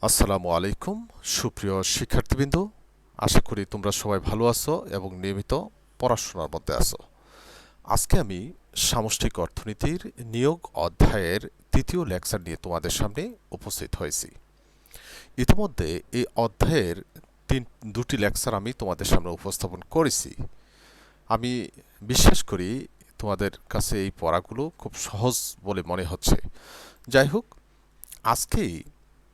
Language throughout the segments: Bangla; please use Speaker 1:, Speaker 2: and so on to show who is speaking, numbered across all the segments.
Speaker 1: আসসালামু আলাইকুম সুপ্রিয় শিক্ষার্থীবৃন্দ, আশা করি তোমরা সবাই ভালো আছো এবং নিয়মিত পড়াশোনার মধ্যে আছো। আজকে আমি সামষ্টিক অর্থনীতির নিয়োগ অধ্যায়ের তৃতীয় লেকচার নিয়ে তোমাদের সামনে উপস্থিত হয়েছি। ইতিমধ্যে এই অধ্যায়ের দুটি লেকচার আমি তোমাদের সামনে উপস্থাপন করেছি। আমি বিশ্বাস করি তোমাদের কাছে এই পড়াগুলো খুব সহজ বলে মনে হচ্ছে। যাই হোক, আজকেই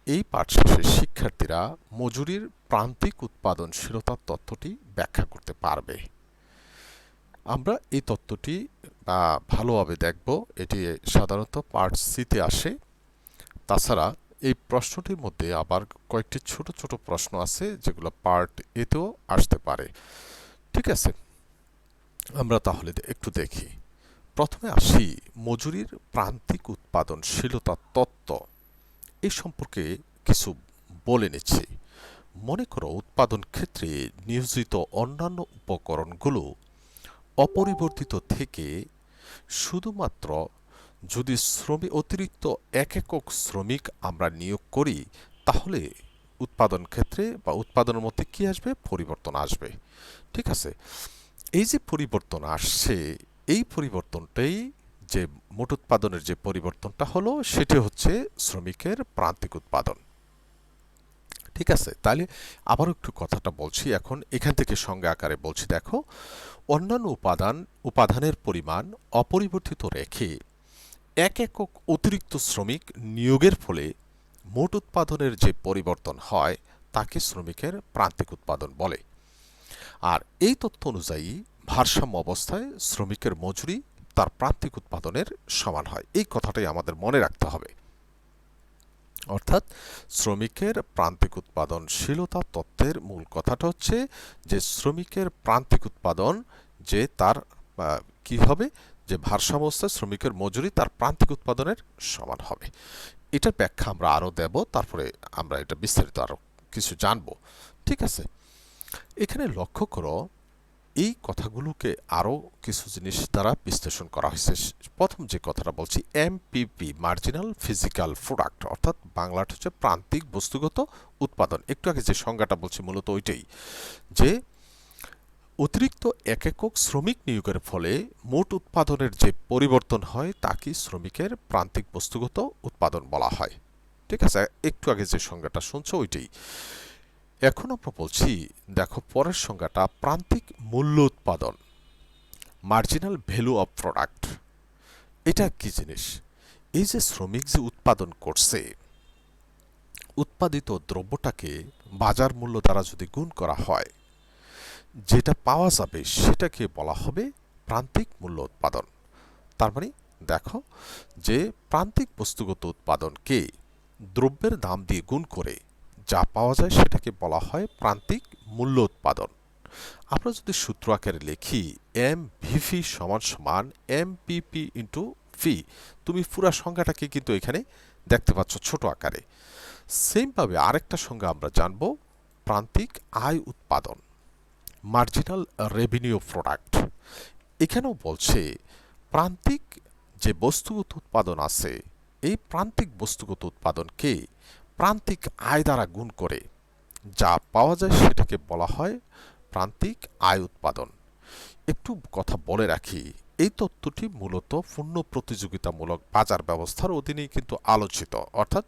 Speaker 1: এই পাঠ শেষে শিক্ষার্থীরা মজুরির প্রান্তিক উৎপাদনশীলতার তত্ত্বটি ব্যাখ্যা করতে পারবে। আমরা এই তত্ত্বটি ভালোভাবে দেখব। এটি সাধারণত পার্ট সিতে আসে। তাছাড়া এই প্রশ্নটির মধ্যে আবার কয়েকটি ছোট ছোট প্রশ্ন আছে যেগুলো পার্ট এতেও আসতে পারে। ঠিক আছে, আমরা তাহলে একটু দেখি। প্রথমে আসি মজুরির প্রান্তিক উৎপাদনশীলতার তত্ত্ব। এই সম্পর্কে কিছু বলে নিচ্ছি। মনে করো উৎপাদন ক্ষেত্রে নিয়োজিত অন্যান্য উপকরণগুলো অপরিবর্তিত থেকে শুধুমাত্র যদি অতিরিক্ত এক একক শ্রমিক আমরা নিয়োগ করি, তাহলে উৎপাদন ক্ষেত্রে বা উৎপাদনের মধ্যে কি আসবে? পরিবর্তন আসবে। ঠিক আছে, এই যে পরিবর্তন আসছে, এই পরিবর্তনটাই যে মোট উৎপাদনের যে পরিবর্তনটা হলো সেটি হচ্ছে শ্রমিকের প্রান্তিক উৎপাদন। ঠিক আছে, তাহলে আবার একটু কথাটা বলছি, এখন এখান থেকে সংজ্ঞা আকারে বলছি। দেখো, অন্যান্য উপাদানের পরিমাণ অপরিবর্তিত রেখে এক একক অতিরিক্ত শ্রমিক নিয়োগের ফলে মোট উৎপাদনের যে পরিবর্তন হয় তাকে শ্রমিকের প্রান্তিক উৎপাদন বলে। আর এই তথ্য অনুযায়ী ভারসাম্য অবস্থায় শ্রমিকের মজুরি তার প্রান্তিক উৎপাদনের সমান হয়। এই কথাটাই আমাদের মনে রাখতে হবে। অর্থাৎ শ্রমিকের প্রান্তিক উৎপাদনশীলতা তত্ত্বের মূল কথাটা হচ্ছে যে শ্রমিকের প্রান্তিক উৎপাদন যে তার কি হবে, যে ভারসাম্য অবস্থায় শ্রমিকের মজুরি তার প্রান্তিক উৎপাদনের সমান হবে। এটার ব্যাখ্যা আমরা আরো দেব, তারপরে আমরা এটা বিস্তারিত আরো কিছু জানব। ঠিক আছে, এখানে লক্ষ্য করো এই কথাগুলোকে আরো কিছু জিনিস দ্বারা বিশ্লেষণ করা হয়েছে। প্রথম যে কথাটা বলছি, এমপিপি মার্জিনাল ফিজিক্যাল প্রোডাক্ট, অর্থাৎ বাংলাটা হচ্ছে প্রান্তিক বস্তুগত উৎপাদন। একটু আগে যে সংজ্ঞাটা বলছি মূলত ওইটাই, যে অতিরিক্ত এক একক শ্রমিক নিয়োগের ফলে মোট উৎপাদনের যে পরিবর্তন হয় তাকে শ্রমিকের প্রান্তিক বস্তুগত উৎপাদন বলা হয়। ঠিক আছে, একটু আগে যে সংজ্ঞাটা শুনছো ওইটাই। এখন আমরা বলছি, দেখো পরের সংজ্ঞাটা, প্রান্তিক মূল্য উৎপাদন, মার্জিনাল ভ্যালু অফ প্রোডাক্ট। এটা কি জিনিস? এই যে শ্রমিক যে উৎপাদন করছে, উৎপাদিত দ্রব্যটাকে বাজার মূল্য দ্বারা যদি গুণ করা হয়, যেটা পাওয়া যাবে সেটাকে বলা হবে প্রান্তিক মূল্য উৎপাদন। তার মানে দেখো, যে প্রান্তিক বস্তুগত উৎপাদনকে দ্রব্যের দাম দিয়ে গুণ করে যা পাওয়া যায় সেটাকে বলা হয় প্রান্তিক মূল্য উৎপাদন। আমরা যদি সূত্র আকারে লিখি, এম ভিভি সমান সমান এমপিপি ইন্টু ফি, তুমি পুরা সংজ্ঞাটাকে কিন্তু এখানে দেখতে পাচ্ছ ছোট আকারে। সেমভাবে আরেকটা সংজ্ঞা আমরা জানব, প্রান্তিক আয় উৎপাদন, মার্জিনাল রেভিনিউ প্রোডাক্ট। এখানেও বলছে প্রান্তিক যে বস্তুগত উৎপাদন আছে, এই প্রান্তিক বস্তুগত উৎপাদনকে প্রান্তিক আয় দ্বারা গুণ করে যা পাওয়া যায় সেটাকে বলা হয় প্রান্তিক আয় উৎপাদন। একটু কথা বলে রাখি, এই তত্ত্বটি মূলত পূর্ণ প্রতিযোগিতামূলক বাজার ব্যবস্থার অধীনেই কিন্তু আলোচিত। অর্থাৎ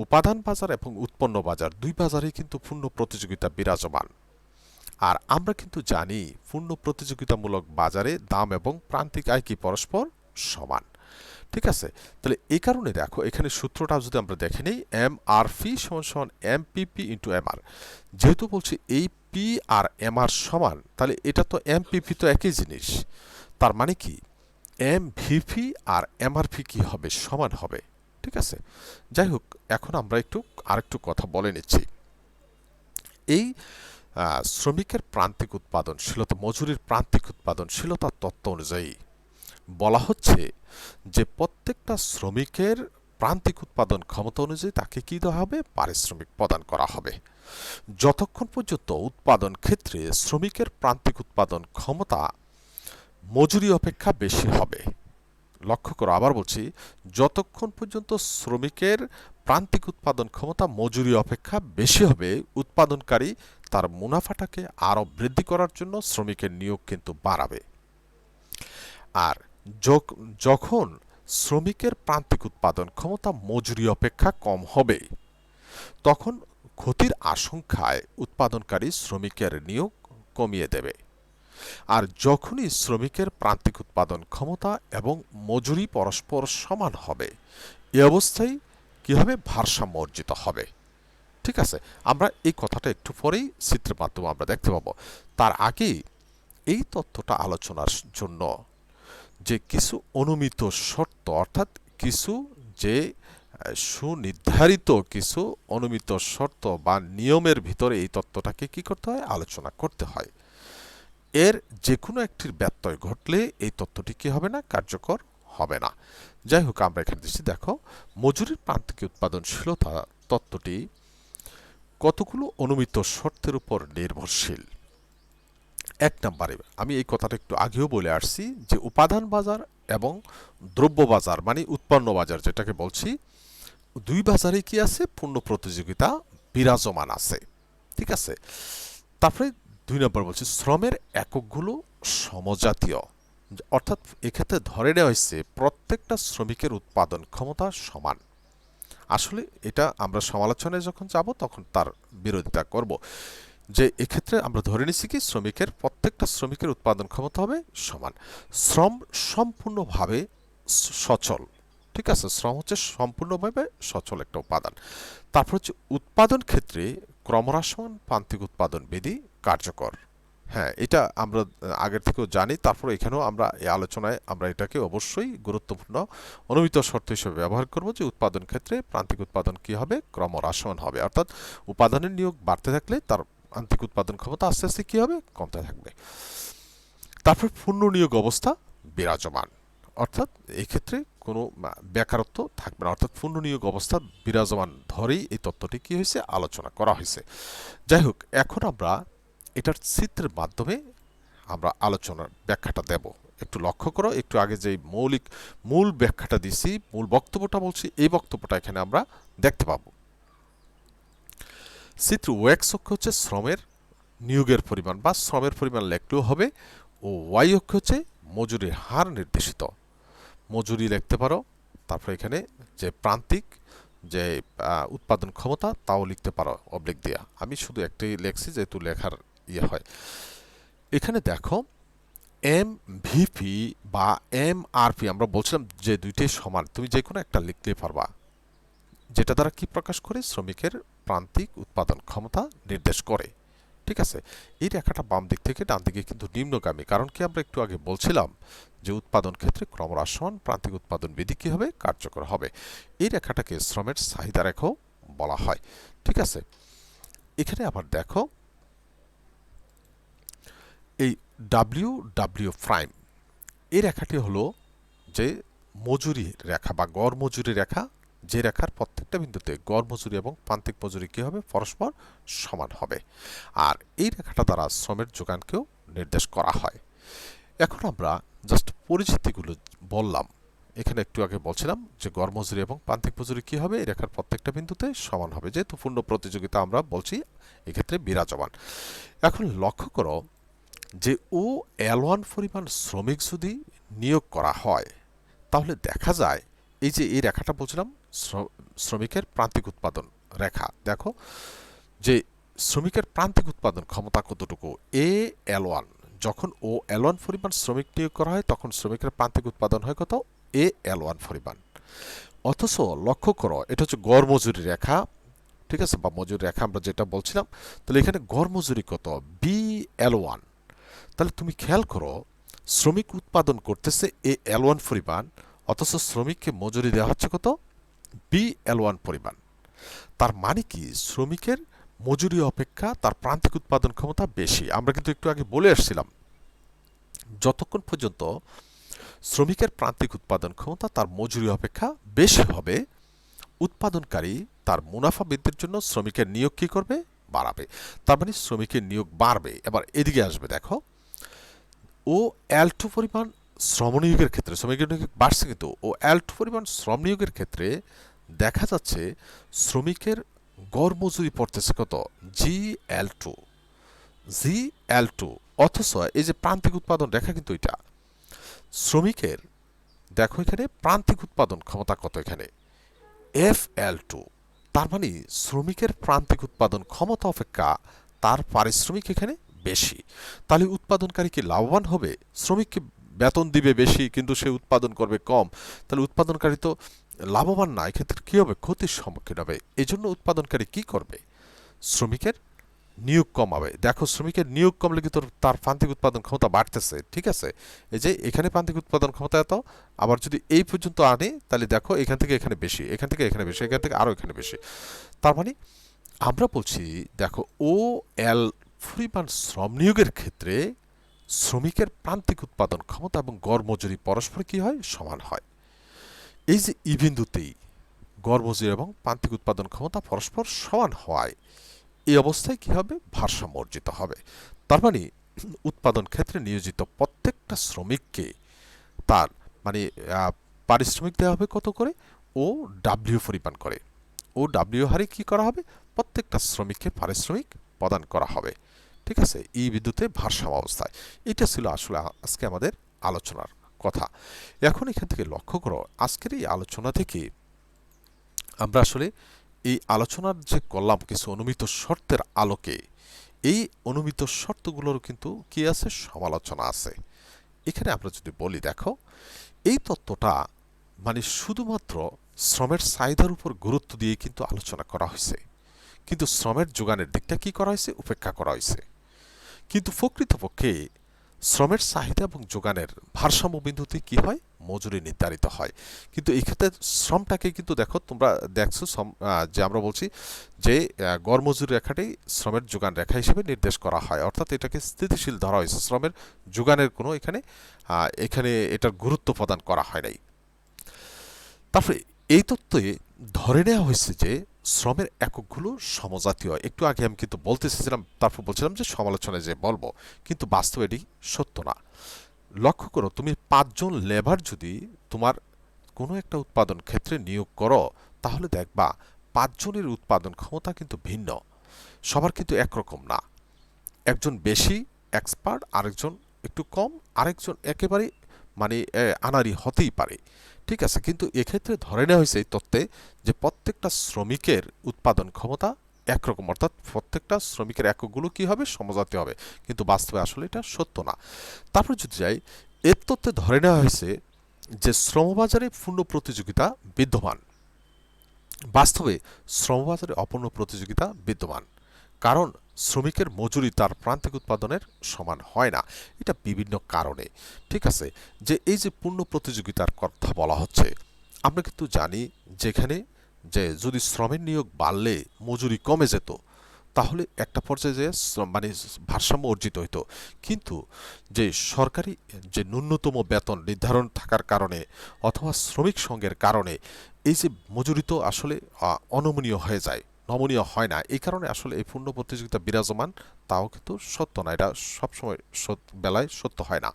Speaker 1: উপাদান বাজার এবং উৎপন্ন বাজার দুই বাজারেই কিন্তু পূর্ণ প্রতিযোগিতা বিরাজমান। আর আমরা কিন্তু জানি পূর্ণ প্রতিযোগিতামূলক বাজারে দাম এবং প্রান্তিক আয় কি পরস্পর সমান। ঠিক আছে, তাহলে এই কারণে দেখো এখানে সূত্রটা যদি আমরা দেখে নিই, এম আর ফি সমান সমান এমপিপি ইন্টু এম আর। যেহেতু বলছি এই পি আর এম আর সমান, তাহলে এটা তো এমপিপি তো একই জিনিস। তার মানে কি এম ভিপি আর এম আর ফি কি হবে? সমান হবে। ঠিক আছে, যাই হোক, এখন আমরা আরেকটু কথা বলে নিচ্ছি। এই শ্রমিকের প্রান্তিক উৎপাদনশীলতা, মজুরির প্রান্তিক উৎপাদনশীলতার তত্ত্ব অনুযায়ী বলা হচ্ছে যে প্রত্যেকটা শ্রমিকের প্রান্তিক উৎপাদন ক্ষমতা অনুযায়ী তাকে কি দেওয়া হবে? পারিশ্রমিক প্রদান করা হবে। যতক্ষণ পর্যন্ত উৎপাদন ক্ষেত্রে শ্রমিকের প্রান্তিক উৎপাদন ক্ষমতা মজুরি অপেক্ষা বেশি হবে, লক্ষ্য করো, আবার বলছি, যতক্ষণ পর্যন্ত শ্রমিকের প্রান্তিক উৎপাদন ক্ষমতা মজুরি অপেক্ষা বেশি হবে, উৎপাদনকারী তার মুনাফাটাকে আরও বৃদ্ধি করার জন্য শ্রমিকের নিয়োগ কিন্তু বাড়াবে। আর যখন শ্রমিকের প্রান্তিক উৎপাদন ক্ষমতা মজুরি অপেক্ষা কম হবে, তখন ক্ষতির আশঙ্কায় উৎপাদনকারী শ্রমিকের নিয়োগ কমিয়ে দেবে। আর যখনই শ্রমিকের প্রান্তিক উৎপাদন ক্ষমতা এবং মজুরি পরস্পর সমান হবে, এ অবস্থায় কি হবে? ভারসাম্য অর্জিত হবে। ঠিক আছে, আমরা এই কথাটা একটু পরেই চিত্রের মাধ্যমে আমরা দেখতে পাবো। তার আগে এই তথ্যটা আলোচনার জন্য যে কিছু অনুমিত শর্ত, অর্থাৎ কিছু যে সুনির্ধারিত কিছু অনুমিত শর্ত বা নিয়মের ভিতরে এই তত্ত্বটাকে কি করতে হয়? আলোচনা করতে হয়। এর যে কোনো একটির ব্যত্যয় ঘটলে এই তত্ত্বটি কি হবে না? কার্যকর হবে না। যাই হোক, আমরা এখানে দিচ্ছি, দেখো, মজুরির প্রান্তিক উৎপাদনশীলতা তত্ত্বটি কতগুলো অনুমিত শর্তের উপর নির্ভরশীল। এক নম্বরে আমি এই কথাটা একটু আগেও বলে আসছি যে উপাদান বাজার এবং দ্রব্য বাজার মানে উৎপন্ন বাজার যেটাকে বলছি, দুই বাজারে কি আছে? পূর্ণ প্রতিযোগিতা বিরাজমান আছে। ঠিক আছে, তারপরে 2 নম্বর বলছি শ্রমের এককগুলো সমজাতীয়, অর্থাৎ এক্ষেত্রে ধরে নেওয়া হয়েছে প্রত্যেকটা শ্রমিকের উৎপাদন ক্ষমতা সমান। আসলে এটা আমরা সমালোচনায় যখন যাব তখন তার বিরোধিতা করব, যে এক্ষেত্রে আমরা ধরে নিচ্ছি কি প্রত্যেকটা শ্রমিকের উৎপাদন ক্ষমতা হবে সমান। শ্রম সম্পূর্ণভাবে সচল। ঠিক আছে, শ্রম হচ্ছে সম্পূর্ণভাবে সচল একটা উপাদান। তারপর হচ্ছে উৎপাদন ক্ষেত্রে ক্রমহ্রাসমান প্রান্তিক উৎপাদন বিধি কার্যকর। হ্যাঁ, এটা আমরা আগের থেকেও জানি। তারপর এখানেও আমরা এই আলোচনায় আমরা এটাকে অবশ্যই গুরুত্বপূর্ণ অনুমিত শর্ত হিসেবে ব্যবহার করব যে উৎপাদন ক্ষেত্রে প্রান্তিক উৎপাদন কি হবে? ক্রমহ্রাসমান হবে, অর্থাৎ উপাদানের নিয়োগ বাড়তে থাকলে তার প্রান্তিক উৎপাদন ক্ষমতা আস্তে আস্তে কি হবে? কমতে থাকবে। তারপর পূর্ণ নিয়োগ অবস্থা বিরাজমান, অর্থাৎ এই ক্ষেত্রে কোনো বেকারত্ব থাকবে না, অর্থাৎ পূর্ণ নিয়োগ অবস্থা বিরাজমান ধরেই এই তত্ত্বটি কি হয়েছে? আলোচনা করা হয়েছে। যাই হোক, এখন আমরা এটার চিত্রের মাধ্যমে আমরা আলোচনার ব্যাখ্যাটা দেব। একটু লক্ষ্য করো, একটু আগে যে মূল ব্যাখ্যাটা দিছি, মূল বক্তব্যটা বলছি, এই বক্তব্যটা এখানে আমরা দেখতে পাবো। চিত্র ওয়েক্স অক্ষ হচ্ছে শ্রমের নিয়োগের পরিমাণ বা শ্রমের পরিমাণ লিখলেও হবে, ও ওয়াই অক্ষ হচ্ছে মজুরির হার নির্দেশিত। মজুরি লিখতে পারো, তারপর এখানে যে প্রান্তিক যে উৎপাদন ক্ষমতা তাও লিখতে পারো অবলিক দিয়া। আমি শুধু একটাই লেখছি যেহেতু লেখার ইয়ে হয়। এখানে দেখো এম ভিপি বা এম আরপি আমরা বলছিলাম যে দুইটাই সমান, তুমি যে কোনো একটা লিখতে পারবা, যেটা দ্বারা কি প্রকাশ করে? শ্রমিকের প্রান্তিক উৎপাদন ক্ষমতা নির্দেশ করে। ঠিক আছে, এই রেখাটা বাম দিক থেকে ডান দিকে কিন্তু নিম্নগামী, কারণ কি আমরা একটু আগে বলছিলাম যে উৎপাদন ক্ষেত্রে ক্রমহ্রাসমান প্রান্তিক উৎপাদন বিধি কি হবে? কার্যকর হবে। এই রেখাটাকে শ্রমের চাহিদা রেখাও বলা হয়। ঠিক আছে, এখানে আবার দেখো এই ডাব্লিউ ডাব্লিউ প্রাইম, এই রেখাটি হলো যে মজুরি রেখা বা গড় মজুরি রেখা, যে রেখার প্রত্যেকটা বিন্দুতে গড় মজুরি এবং প্রান্তিক মজুরি কি হবে? পরস্পর সমান হবে। আর এই রেখাটা দ্বারা শ্রমের যোগানকেও নির্দেশ করা হয়। এখন আমরা জাস্ট পরিচিতিগুলো বললাম। এখানে একটু আগে বলছিলাম যে গড় মজুরি এবং প্রান্তিক মজুরি কি হবে? এই রেখার প্রত্যেকটা বিন্দুতে সমান হবে, যেহেতু পূর্ণ প্রতিযোগিতা আমরা বলছি এক্ষেত্রে বিরাজমান। এখন লক্ষ্য করো যে ও L1 পরিমাণ শ্রমিক যদি নিয়োগ করা হয়, তাহলে দেখা যায় এই যে এই রেখাটা বলছিলাম শ্রমিকের প্রান্তিক উৎপাদন রেখা, দেখো যে শ্রমিকের প্রান্তিক উৎপাদন ক্ষমতা কতটুকু? L1, যখন L1 পরিমাণ শ্রমিক নিয়োগ করা হয় তখন শ্রমিকের প্রান্তিক উৎপাদন হয় কত? L1 পরিমাণ। অথচ লক্ষ্য করো এটা হচ্ছে গড় মজুরি রেখা, ঠিক আছে, বা মজুরি রেখা আমরা যেটা বলছিলাম। তাহলে এখানে গড় মজুরি কত? L1। তাহলে তুমি খেয়াল করো শ্রমিক উৎপাদন করতেছে L1 পরিমাণ, অথচ শ্রমিককে মজুরি দেওয়া হচ্ছে কত? L1 পরিমাণ। তার মানে কি? শ্রমিকের মজুরি অপেক্ষা তার প্রান্তিক উৎপাদন ক্ষমতা বেশি। আমরা কিন্তু একটু আগে বলে আসছিলাম যতক্ষণ পর্যন্ত শ্রমিকের প্রান্তিক উৎপাদন ক্ষমতা তার মজুরি অপেক্ষা বেশি হবে, উৎপাদনকারী তার মুনাফা বৃদ্ধির জন্য শ্রমিকের নিয়োগ কি করবে? বাড়াবে। তার মানে শ্রমিকের নিয়োগ বাড়বে। এবার এদিকে আসবে, দেখো L2 পরিমাণ শ্রম নিয়োগের ক্ষেত্রে শ্রমিকের নিয়োগ বাড়ছে কিন্তু ও L2 পরিমাণ শ্রম নিয়োগের ক্ষেত্রে দেখা যাচ্ছে শ্রমিকের গড় মজুরি পড়তেছে কত GL2 GL2 অথচ এই যে প্রান্তিক উৎপাদন রেখা কিন্তু এটা শ্রমিকের দেখো এখানে প্রান্তিক উৎপাদন ক্ষমতা কত এখানে FL2 তার মানে শ্রমিকের প্রান্তিক উৎপাদন ক্ষমতা অপেক্ষা তার পারিশ্রমিক এখানে বেশি তাহলে উৎপাদনকারী কি লাভবান হবে শ্রমিককে বেতন দিবে বেশি কিন্তু সে উৎপাদন করবে কম তাহলে উৎপাদনকারী তো লাভবান না এক্ষেত্রে কি হবে ক্ষতির সম্মুখীন হবে এই জন্য উৎপাদনকারী কি করবে শ্রমিকের নিয়োগ কমাবে দেখো শ্রমিকের নিয়োগ কমলে কিন্তু তার প্রান্তিক উৎপাদন ক্ষমতা বাড়তেছে ঠিক আছে এই যে এখানে প্রান্তিক উৎপাদন ক্ষমতা এত আবার যদি এই পর্যন্ত আনে তাহলে দেখো এখান থেকে এখানে বেশি এখান থেকে এখানে বেশি এখান থেকে আরো এখানে বেশি তার মানে আমরা বলছি দেখো OL পরিমাণ শ্রম নিয়োগের ক্ষেত্রে শ্রমিকের প্রান্তিক উৎপাদন ক্ষমতা এবং গড় মজুরি পরস্পর কি হয় সমান হয় এই যে ই বিন্দুতেই গড় মজুরি এবং প্রান্তিক উৎপাদন ক্ষমতা পরস্পর সমান হওয়ায় এই অবস্থায় কি হবে ভারসাম্য অর্জিত হবে তার মানে উৎপাদন ক্ষেত্রে নিয়োজিত প্রত্যেকটা শ্রমিককে তার মানে পারিশ্রমিক দেওয়া হবে কত করে OW পরিমাণ করে OW হারে কি করা হবে প্রত্যেকটা শ্রমিককে পারিশ্রমিক প্রদান করা হবে ঠিক আছে এই বিদ্যুতে ভারসাম্য অবস্থায় এটা ছিল আসলে আজকে আমাদের আলোচনার কথা এখন এখান থেকে লক্ষ্য করো আজকের এই আলোচনা থেকে আমরা আসলে এই আলোচনার যে করলাম কিছু অনুমিত শর্তের আলোকে এই অনুমিত শর্তগুলোর কিন্তু কি আছে সমালোচনা আছে এখানে আমরা যদি বলি দেখো এই তত্ত্বটা মানে শুধুমাত্র শ্রমের চাহিদার উপর গুরুত্ব দিয়ে কিন্তু আলোচনা করা হয়েছে কিন্তু শ্রমের যোগানের দিকটা কি করা হয়েছে উপেক্ষা করা হয়েছে কিন্তু প্রকৃতপক্ষে শ্রমের চাহিদা এবং যোগানের ভারসাম্য বিন্দুতে কি হয় মজুরি নির্ধারিত হয় কিন্তু এই ক্ষেত্রে শ্রমটাকে কিন্তু দেখো তোমরা দেখছো যে আমরা বলছি যে গড় মজুরি রেখাটাই শ্রমের যোগান রেখা হিসেবে নির্দেশ করা হয় অর্থাৎ এটাকে স্থিতিশীল ধরা হয়েছে শ্রমের যোগানের কোনো এখানে এখানে এটার গুরুত্ব প্রদান করা হয় নাই তারপরে এই তত্ত্বে ধরে নেওয়া হয়েছে যে শ্রমের এককগুলো সমজাতীয় একটু আগে আমি কিন্তু বলতে চেয়েছিলাম তারপর বলছিলাম যে সমালোচনায় যে বলবো কিন্তু বাস্তবে এটি সত্য না লক্ষ্য করো তুমি 5 জন লেবার যদি তোমার কোনো একটা উৎপাদন ক্ষেত্রে নিয়োগ করো তাহলে দেখবা 5 জনের উৎপাদন ক্ষমতা কিন্তু ভিন্ন সবার কিন্তু একরকম না একজন বেশি এক্সপার্ট আরেকজন একটু কম আরেকজন একেবারে মানে আনাড়ি হতেই পারে ঠিক আছে কিন্তু এক্ষেত্রে ধরে নেওয়া হয়েছে এই তত্ত্বে যে প্রত্যেকটা শ্রমিকের উৎপাদন ক্ষমতা একরকম অর্থাৎ প্রত্যেকটা শ্রমিকের এককগুলো কি হবে সমজাতীয় হবে কিন্তু বাস্তবে আসলে এটা সত্য না তারপর যদি যাই এর তত্ত্বে ধরে নেওয়া হয়েছে যে শ্রমবাজারে পূর্ণ প্রতিযোগিতা বিদ্যমান বাস্তবে শ্রমবাজারে অপূর্ণ প্রতিযোগিতা বিদ্যমান কারণ শ্রমিকের মজুরি তার প্রান্তিক উৎপাদনের সমান হয় না এটা বিভিন্ন কারণে ঠিক আছে যে এই যে পূর্ণ প্রতিযোগিতার কথা বলা হচ্ছে আমরা কিন্তু জানি যেখানে যে যদি শ্রমের নিয়োগ বাড়লে মজুরি কমে যেত তাহলে একটা পর্যায়ে যে মানে ভারসাম্য অর্জিত হইতো কিন্তু যে সরকারি যে ন্যূনতম বেতন নির্ধারণ থাকার কারণে অথবা শ্রমিক সংঘের কারণে এই যে মজুরি তো আসলে অনমনীয় হয়ে যায় নমনীয় হয় না এই কারণে আসলে এই পূর্ণ প্রতিযোগিতা বিরাজমান তাও কিন্তু সত্য না এটা সবসময় বেলায় সত্য হয় না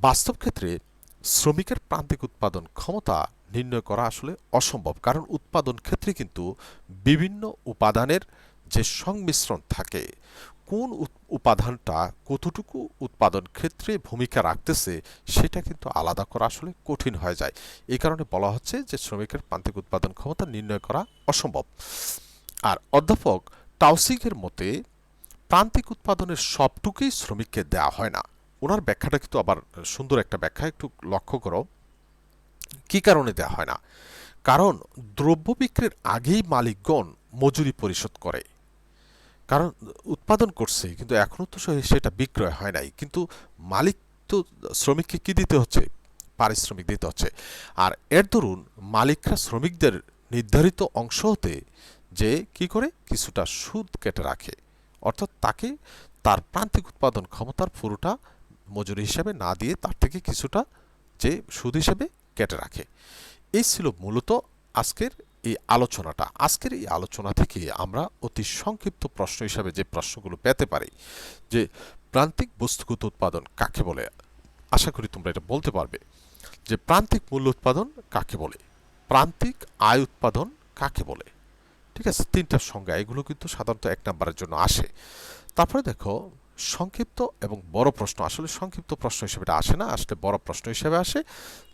Speaker 1: বাস্তব ক্ষেত্রে শ্রমিকের প্রান্তিক উৎপাদন ক্ষমতা নির্ণয় করা আসলে অসম্ভব কারণ উৎপাদন ক্ষেত্রে কিন্তু বিভিন্ন উপাদানের যে সংমিশ্রণ থাকে কোন উপাদানটা কতটুকু উৎপাদন ক্ষেত্রে ভূমিকা রাখতেছে সেটা কিন্তু আলাদা করা আসলে কঠিন হয়ে যায় এই কারণে বলা হচ্ছে যে শ্রমিকের প্রান্তিক উৎপাদন ক্ষমতা নির্ণয় করা অসম্ভব আর অধ্যাপক টাউসিগের মতে প্রান্তিক উৎপাদনের সবটুকুই শ্রমিককে দেওয়া হয় না ওনার ব্যাখ্যাটা কিন্তু আবার সুন্দর একটা ব্যাখ্যা একটু লক্ষ্য করো কি কারণে দেওয়া হয় না কারণ দ্রব্য বিক্রির আগেই মালিকগণ মজুরি পরিশোধ করে কারণ উৎপাদন করছে কিন্তু এখনো তো সেটা বিক্রয় হয় নাই কিন্তু মালিক তো শ্রমিককে কি দিতে হচ্ছে পারিশ্রমিক দিতে হচ্ছে আর এর দরুন মালিকরা শ্রমিকদের নির্ধারিত অংশ হতে যে কি করে কিছুটা সুদ কেটে রাখে অর্থাৎ তাকে তার প্রান্তিক উৎপাদন ক্ষমতার পুরোটা মজুরি হিসেবে না দিয়ে তার থেকে কিছুটা যে সুদ হিসেবে কেটে রাখে এই ছিল মূলত আজকের এই আলোচনাটা আজকের এই আলোচনা থেকে আমরা অতি সংক্ষিপ্ত প্রশ্ন হিসাবে যে প্রশ্নগুলো পেতে পারি যে প্রান্তিক বস্তুগত উৎপাদন কাকে বলে আশা করি তোমরা এটা বলতে পারবে যে প্রান্তিক মূল্য উৎপাদন কাকে বলে, প্রান্তিক আয় উৎপাদন কাকে বলে। ঠিক আছে, তিনটার সংজ্ঞা, এগুলো কিন্তু সাধারণত 1 নম্বরের জন্য আসে। তারপরে দেখো সংক্ষিপ্ত এবং বড় প্রশ্ন, আসলে সংক্ষিপ্ত প্রশ্ন হিসেবে এটা আসে না, আসলে বড় প্রশ্ন হিসেবে আসে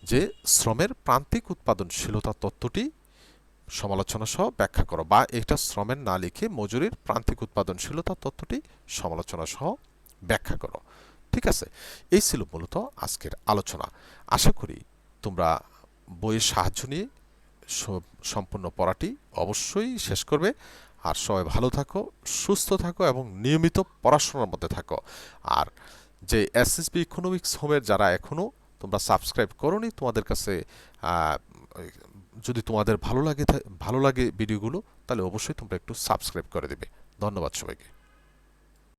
Speaker 1: যে শ্রমের প্রান্তিক উৎপাদনশীলতা তত্ত্বটি সমালোচনা সহ ব্যাখ্যা করো, বা এটা শ্রমের না লিখে মজুরির প্রান্তিক উৎপাদনশীলতা তত্ত্বটি সমালোচনা সহ ব্যাখ্যা করো। ঠিক আছে, এই ছিল মূলত আজকের আলোচনা। আশা করি তোমরা বইয়ের সাহায্য নিয়ে সম্পূর্ণ পড়াটি অবশ্যই শেষ করবে। আর সবাই ভালো থাকো, সুস্থ থাকো এবং নিয়মিত পড়াশোনার মধ্যে থাকো। আর যে এসএসবি ইকোনমিক্স হোমের যারা এখনও তোমরা সাবস্ক্রাইব করোনি, তোমাদের কাছে যদি তোমাদের ভালো লাগে ভিডিওগুলো, তাহলে অবশ্যই তোমরা একটু সাবস্ক্রাইব করে দেবে। ধন্যবাদ সবাইকে।